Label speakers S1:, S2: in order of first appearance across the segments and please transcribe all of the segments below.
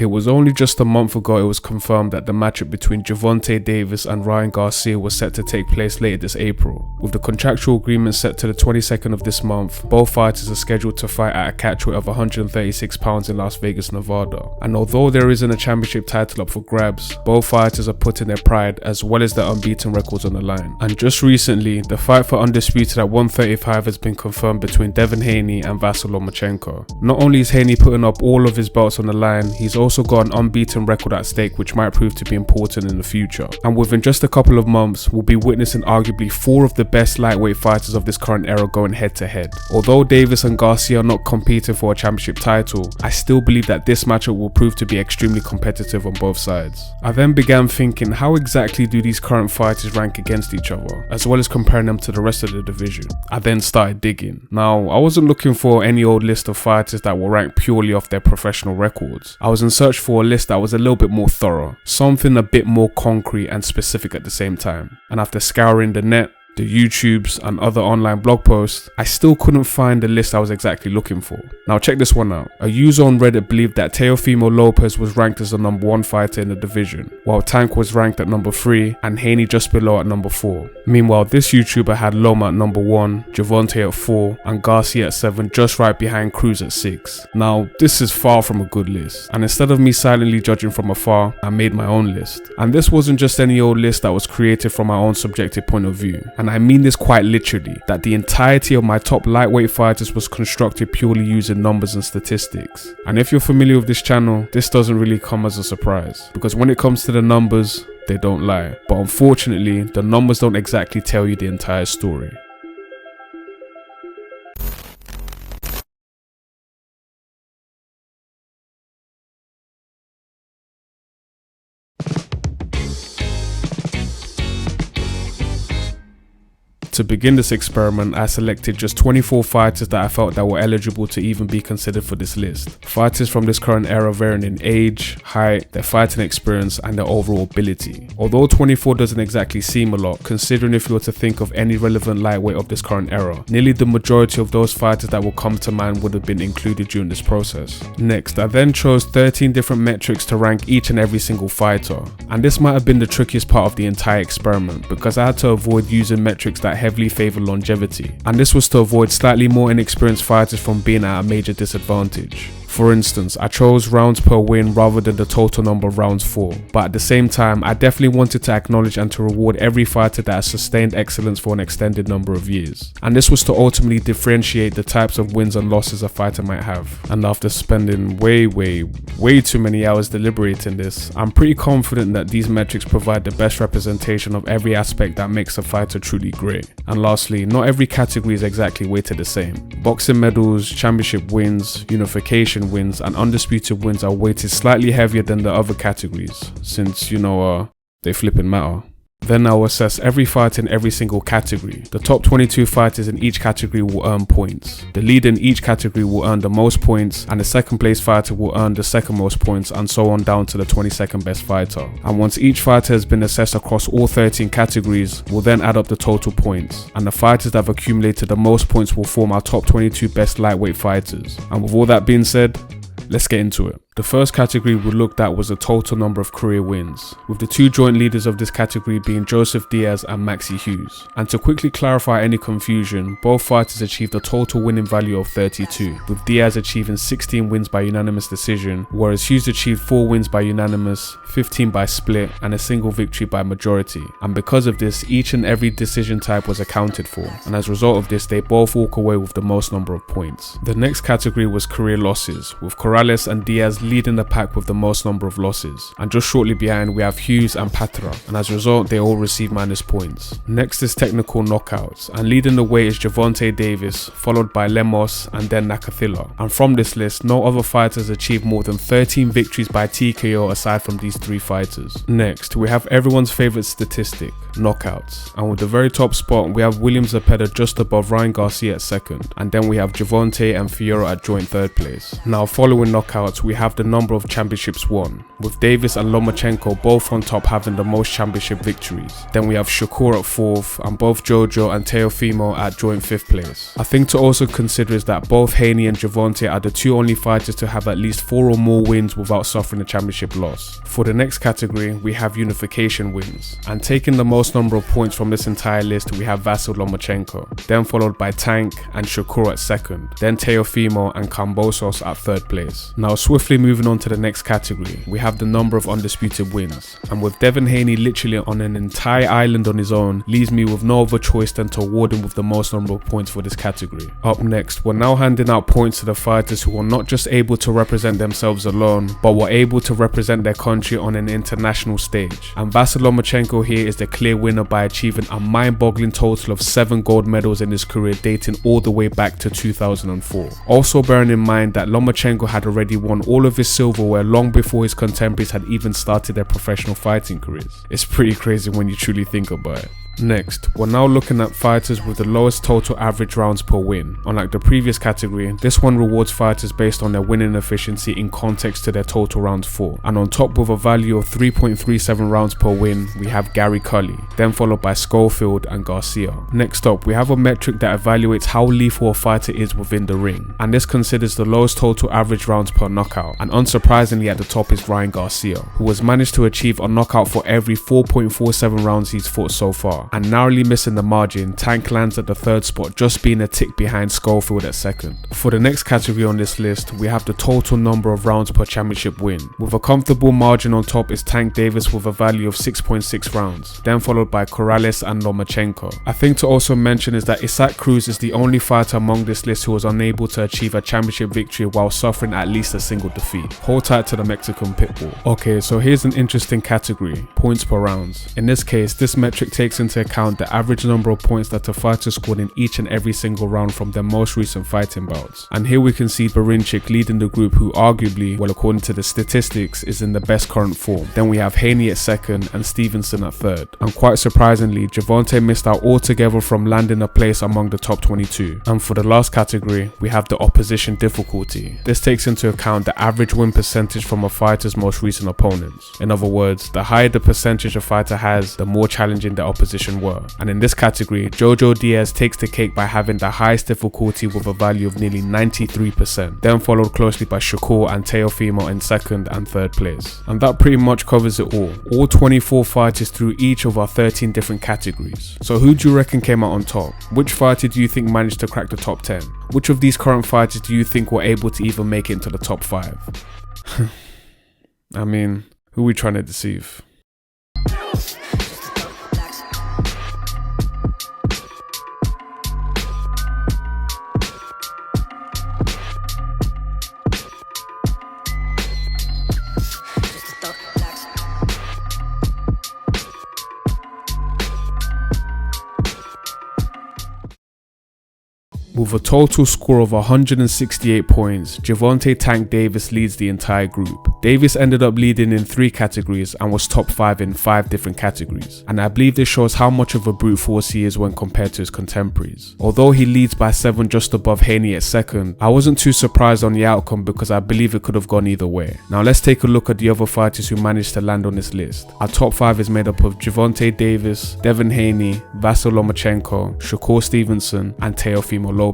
S1: It was only just a month ago it was confirmed that the matchup between Gervonta Davis and Ryan Garcia was set to take place later this April. With the contractual agreement set to the 22nd of this month, both fighters are scheduled to fight at a catchweight of 136 pounds in Las Vegas, Nevada. And although there isn't a championship title up for grabs, both fighters are putting their pride as well as their unbeaten records on the line. And just recently, the fight for undisputed at 135 has been confirmed between Devin Haney and Vasyl Lomachenko. Not only is Haney putting up all of his belts on the line, he's also got an unbeaten record at stake which might prove to be important in the future. And within just a couple of months, we'll be witnessing arguably 4 of the best lightweight fighters of this current era going head to head. Although Davis and Garcia are not competing for a championship title, I still believe that this matchup will prove to be extremely competitive on both sides. I then began thinking, how exactly do these current fighters rank against each other, as well as comparing them to the rest of the division? I then started digging. Now, I wasn't looking for any old list of fighters that were ranked purely off their professional records. I was in search for a list that was a little bit more thorough, something a bit more concrete and specific at the same time. And after scouring the net, the YouTubes and other online blog posts, I still couldn't find the list I was exactly looking for. Now check this one out. A user on Reddit believed that Teofimo Lopez was ranked as the number 1 fighter in the division, while Tank was ranked at number 3 and Haney just below at number 4. Meanwhile, this YouTuber had Loma at number 1, Gervonta at 4 and Garcia at 7, just right behind Cruz at 6. Now this is far from a good list, and instead of me silently judging from afar, I made my own list. And this wasn't just any old list that was created from my own subjective point of view. And I mean this quite literally, that the entirety of my top lightweight fighters was constructed purely using numbers and statistics. And if you're familiar with this channel, this doesn't really come as a surprise, because when it comes to the numbers, they don't lie. But unfortunately, the numbers don't exactly tell you the entire story. To begin this experiment, I selected just 24 fighters that I felt that were eligible to even be considered for this list. Fighters from this current era varying in age, height, their fighting experience and their overall ability. Although 24 doesn't exactly seem a lot, considering if you were to think of any relevant lightweight of this current era, nearly the majority of those fighters that will come to mind would have been included during this process. Next, I then chose 13 different metrics to rank each and every single fighter. And this might have been the trickiest part of the entire experiment, because I had to avoid using metrics that heavily favor longevity, and this was to avoid slightly more inexperienced fighters from being at a major disadvantage. For instance, I chose rounds per win rather than the total number of rounds for, but at the same time, I definitely wanted to acknowledge and to reward every fighter that has sustained excellence for an extended number of years. And this was to ultimately differentiate the types of wins and losses a fighter might have. And after spending way too many hours deliberating this, I'm pretty confident that these metrics provide the best representation of every aspect that makes a fighter truly great. And lastly, not every category is exactly weighted the same. Boxing medals, championship wins, unification wins and undisputed wins are weighted slightly heavier than the other categories, since they flipping matter. Then I'll assess every fighter in every single category. The top 22 fighters in each category will earn points. The leader in each category will earn the most points, and the second place fighter will earn the second most points, and so on down to the 22nd best fighter. And once each fighter has been assessed across all 13 categories, we'll then add up the total points. And the fighters that have accumulated the most points will form our top 22 best lightweight fighters. And with all that being said, let's get into it. The first category we looked at was the total number of career wins, with the 2 joint leaders of this category being Joseph Diaz and Maxi Hughes. And to quickly clarify any confusion, both fighters achieved a total winning value of 32, with Diaz achieving 16 wins by unanimous decision, whereas Hughes achieved 4 wins by unanimous, 15 by split, and a single victory by majority. And because of this, each and every decision type was accounted for, and as a result of this, they both walk away with the most number of points. The next category was career losses, with Corrales and Diaz leading the pack with the most number of losses, and just shortly behind we have Hughes and Patera, and as a result they all receive minus points. Next is technical knockouts, and leading the way is Gervonta Davis, followed by Lemos and then Nakathila. And from this list, no other fighters achieved more than 13 victories by TKO aside from these 3 fighters. Next, we have everyone's favourite statistic, knockouts, and with the very top spot we have William Zepeda just above Ryan Garcia at 2nd, and then we have Gervonta and Fiora at joint 3rd place. Now following knockouts we have have the number of championships won, with Davis and Lomachenko both on top having the most championship victories. Then we have Shakur at 4th and both Jojo and Teofimo at joint 5th place. A thing to also consider is that both Haney and Gervonta are the two only fighters to have at least 4 or more wins without suffering a championship loss. For the next category, we have unification wins, and taking the most number of points from this entire list, we have Vasyl Lomachenko, then followed by Tank and Shakur at 2nd, then Teofimo and Kambosos at 3rd place. Now swiftly moving on to the next category, we have the number of undisputed wins, and with Devin Haney literally on an entire island on his own, leaves me with no other choice than to award him with the most number of points for this category. Up next, we're now handing out points to the fighters who were not just able to represent themselves alone, but were able to represent their country on an international stage. And Vasyl Lomachenko here is the clear winner by achieving a mind-boggling total of 7 gold medals in his career dating all the way back to 2004. Also bearing in mind that Lomachenko had already won all of his silverware long before his contemporaries had even started their professional fighting careers. It's pretty crazy when you truly think about it. Next, we're now looking at fighters with the lowest total average rounds per win. Unlike the previous category, this one rewards fighters based on their winning efficiency in context to their total rounds for. And on top with a value of 3.37 rounds per win, we have Garry Cully, then followed by Schofield and Garcia. Next up, we have a metric that evaluates how lethal a fighter is within the ring, and this considers the lowest total average rounds per knockout. And unsurprisingly at the top is Ryan Garcia, who has managed to achieve a knockout for every 4.47 rounds he's fought so far. And narrowly missing the margin, Tank lands at the 3rd spot, just being a tick behind Schofield at 2nd. For the next category on this list, we have the total number of rounds per championship win. With a comfortable margin on top is Tank Davis with a value of 6.6 rounds, then followed by Corrales and Lomachenko. A thing to also mention is that Isaac Cruz is the only fighter among this list who was unable to achieve a championship victory while suffering at least a single defeat. Hold tight to the Mexican pitbull. Okay, so here's an interesting category, points per rounds. In this case, this metric takes into account the average number of points that a fighter scored in each and every single round from their most recent fighting bouts. And here we can see Berinchik leading the group, who arguably, well according to the statistics, is in the best current form. Then we have Haney at 2nd and Stevenson at 3rd. And quite surprisingly, Gervonta missed out altogether from landing a place among the top 22. And for the last category, we have the opposition difficulty. This takes into account the average win percentage from a fighter's most recent opponents. In other words, the higher the percentage a fighter has, the more challenging the opposition were. And in this category, Jojo Diaz takes the cake by having the highest difficulty with a value of nearly 93%, then followed closely by Shakur and Teofimo in 2nd and 3rd place. And that pretty much covers it all 24 fighters through each of our 13 different categories. So who do you reckon came out on top? Which fighter do you think managed to crack the top 10? Which of these current fighters do you think were able to even make it into the top 5? I mean, who are we trying to deceive? With a total score of 168 points, Gervonta Tank Davis leads the entire group. Davis ended up leading in 3 categories and was top 5 in 5 different categories, and I believe this shows how much of a brute force he is when compared to his contemporaries. Although he leads by 7 just above Haney at 2nd, I wasn't too surprised on the outcome because I believe it could have gone either way. Now let's take a look at the other fighters who managed to land on this list. Our top 5 is made up of Gervonta Davis, Devin Haney, Vasyl Lomachenko, Shakur Stevenson and Teofimo Lopez.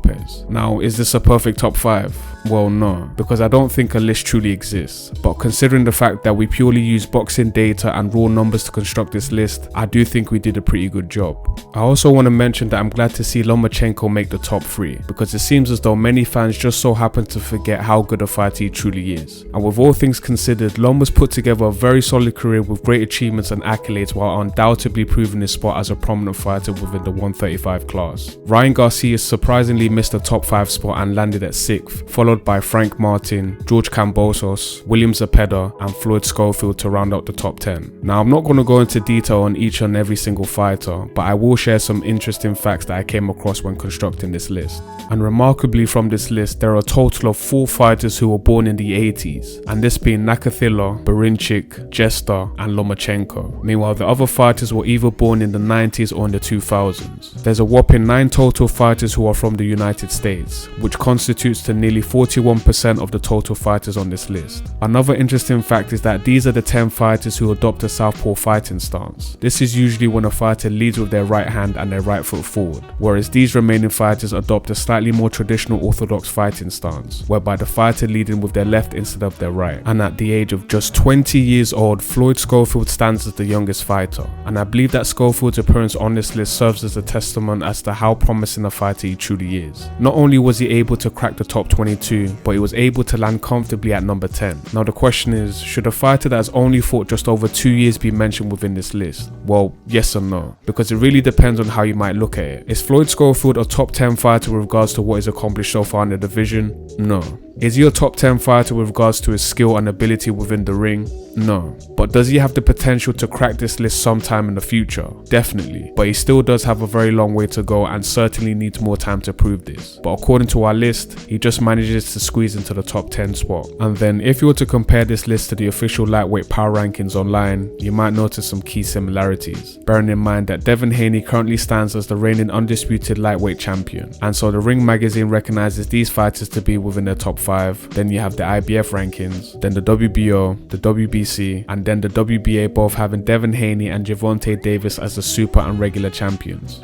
S1: Now, is this a perfect top 5? Well, no, because I don't think a list truly exists, but considering the fact that we purely use boxing data and raw numbers to construct this list, I do think we did a pretty good job. I also want to mention that I'm glad to see Lomachenko make the top 3, because it seems as though many fans just so happen to forget how good a fighter he truly is. And with all things considered, Loma's put together a very solid career with great achievements and accolades while undoubtedly proving his spot as a prominent fighter within the 135 class. Ryan Garcia surprisingly missed the top 5 spot and landed at 6th, followed by Frank Martin, George Kambosos, William Zepeda and Floyd Schofield to round out the top 10. Now I'm not going to go into detail on each and every single fighter, but I will share some interesting facts that I came across when constructing this list. And remarkably from this list, there are a total of 4 fighters who were born in the 80s, and this being Nakathila, Berinchik, Jester and Lomachenko. Meanwhile, the other fighters were either born in the 90s or in the 2000s. There's a whopping 9 total fighters who are from the United States, which constitutes to nearly 40% 41% of the total fighters on this list. Another interesting fact is that these are the 10 fighters who adopt a southpaw fighting stance. This is usually when a fighter leads with their right hand and their right foot forward, whereas these remaining fighters adopt a slightly more traditional orthodox fighting stance, whereby the fighter leading with their left instead of their right. And at the age of just 20 years old, Floyd Schofield stands as the youngest fighter, and I believe that Schofield's appearance on this list serves as a testament as to how promising a fighter he truly is. Not only was he able to crack the top 22, but he was able to land comfortably at number 10. Now the question is, should a fighter that has only fought just over 2 years be mentioned within this list? Well, yes and no, because it really depends on how you might look at it. Is Floyd Schofield a top 10 fighter with regards to what he's accomplished so far in the division? No. Is he a top 10 fighter with regards to his skill and ability within the ring? No. But does he have the potential to crack this list sometime in the future? Definitely. But he still does have a very long way to go and certainly needs more time to prove this. But according to our list, he just manages to squeeze into the top 10 spot. And then if you were to compare this list to the official lightweight power rankings online, you might notice some key similarities. Bearing in mind that Devin Haney currently stands as the reigning undisputed lightweight champion. And so the Ring magazine recognizes these fighters to be within their top 5. Then you have the IBF rankings, then the WBO, the WBC, and then the WBA, both having Devin Haney and Gervonta Davis as the super and regular champions.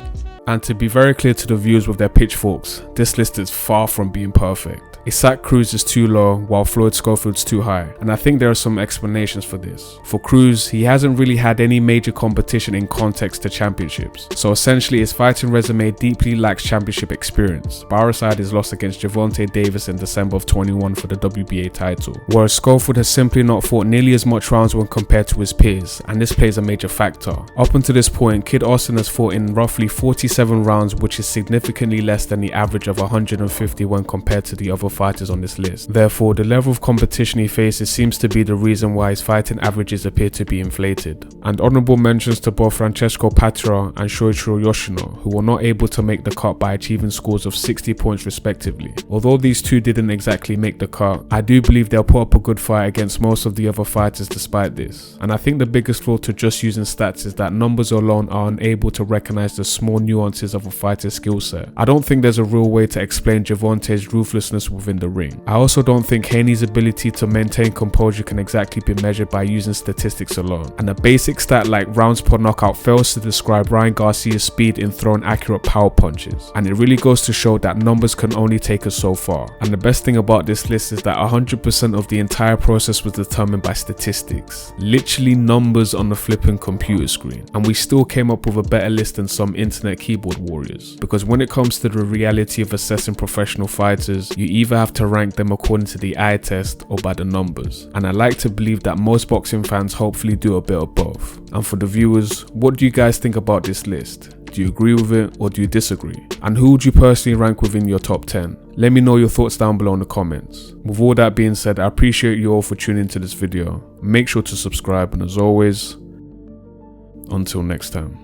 S1: And to be very clear to the viewers with their pitchforks, this list is far from being perfect. Isaac Cruz is too low while Floyd Schofield's too high, and I think there are some explanations for this. For Cruz, he hasn't really had any major competition in context to championships, so essentially his fighting resume deeply lacks championship experience. Bar aside his loss against Gervonta Davis in December of 21 for the WBA title, whereas Schofield has simply not fought nearly as much rounds when compared to his peers, and this plays a major factor. Up until this point, Kid Austin has fought in roughly 47 rounds, which is significantly less than the average of 150 when compared to the other fighters on this list. Therefore, the level of competition he faces seems to be the reason why his fighting averages appear to be inflated. And honorable mentions to both Francesco Patera and Shuichiro Yoshino, who were not able to make the cut by achieving scores of 60 points respectively. Although these two didn't exactly make the cut, I do believe they'll put up a good fight against most of the other fighters despite this. And I think the biggest flaw to just using stats is that numbers alone are unable to recognize the small nuances of a fighter's skill set. I don't think there's a real way to explain Gervonta's ruthlessness within the ring. I also don't think Haney's ability to maintain composure can exactly be measured by using statistics alone. And a basic stat like rounds per knockout fails to describe Ryan Garcia's speed in throwing accurate power punches. And it really goes to show that numbers can only take us so far. And the best thing about this list is that 100% of the entire process was determined by statistics. Literally numbers on the flipping computer screen. And we still came up with a better list than some internet keyboard warriors. Because when it comes to the reality of assessing professional fighters, you either have to rank them according to the eye test or by the numbers. And I like to believe that most boxing fans hopefully do a bit of both. And for the viewers, what do you guys think about this list? Do you agree with it or do you disagree? And who would you personally rank within your top 10? Let me know your thoughts down below in the comments. With all that being said, I appreciate you all for tuning into this video. Make sure to subscribe, and as always, until next time.